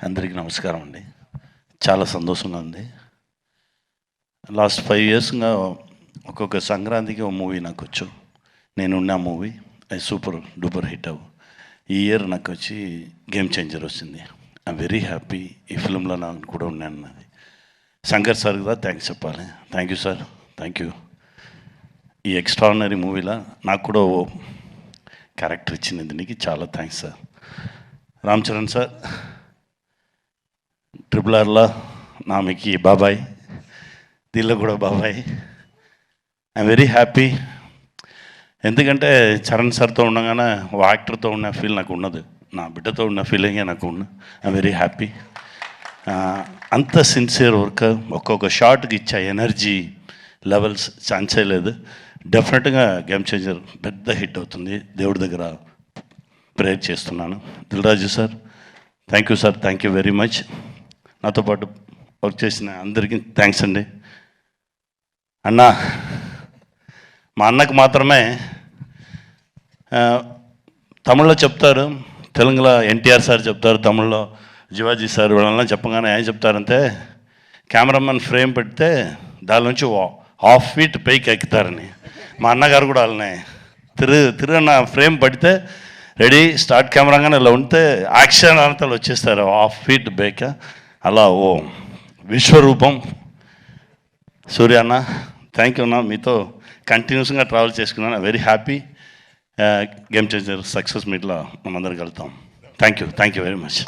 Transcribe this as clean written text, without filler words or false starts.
అందరికీ నమస్కారం అండి. చాలా సంతోషంగా ఉంది. లాస్ట్ 5 ఇయర్స్గా ఒక్కొక్క సంక్రాంతికి ఒక మూవీ నాకు వచ్చు. నేనున్న మూవీ అది సూపర్ డూపర్ హిట్ అవ్వు. ఈ ఇయర్ నాకు వచ్చి గేమ్ చేంజర్ వచ్చింది. I'm very happy. ఈ ఫిల్మ్లో నాకు కూడా ఉన్నాను. అది శంకర్ సార్ కూడా థ్యాంక్స్ చెప్పాలి. Thank you sir, thank you. ఈ ఎక్స్ట్రాడినరీ మూవీలో నాకు కూడా ఓ క్యారెక్టర్ ఇచ్చింది. దీనికి చాలా thanks sir. Ram Charan sir, RRRలో నామికి బాబాయ్, దీనిలో కూడా బాబాయ్. I'm very happy. ఎందుకంటే చరణ్ సార్తో ఉండగానే ఓ యాక్టర్తో ఉన్న ఫీల్ నాకు ఉన్నది. నా బిడ్డతో ఉన్న ఫీలింగే నాకు ఉన్న. I'm very happy. అంత సిన్సియర్ వర్క్, ఒక్కొక్క షాట్కి ఇచ్చే ఎనర్జీ లెవెల్స్ ఛాన్సే లేదు. డెఫినెట్గా గేమ్ చేంజర్ పెద్ద హిట్ అవుతుంది. దేవుడి దగ్గర ప్రేయర్ చేస్తున్నాను. Dil Raju sir, thank you sir, thank you very much. నాతో పాటు వర్క్ చేసిన అందరికీ థ్యాంక్స్ అండి. అన్నా, మా అన్నకు మాత్రమే తమిళ్లో చెప్తారు, తెలుగులో ఎన్టీఆర్ సార్ చెప్తారు, తమిళ్లో శివాజీ సార్ వీళ్ళని చెప్పగానే ఏం చెప్తారంటే కెమెరామెన్ ఫ్రేమ్ పెడితే దాని నుంచి 1/2 ఫీట్ పైకి ఎక్కుతారని. మా అన్నగారు కూడా వాళ్ళని తిరుగన్న ఫ్రేమ్ పడితే రెడీ స్టార్ట్ కెమెరాగానే ఇలా ఉంటే యాక్షన్ అంతలు వచ్చేస్తారు 1/2 ఫీట్ పైకి. అలా ఓ విశ్వరూపం సూర్య అన్న, థ్యాంక్ యూ అన్న. మీతో కంటిన్యూస్గా ట్రావెల్ చేసుకున్నాను. Very happy. Game changer success మీట్లో మనందరం కలుద్దాం. Thank you very much.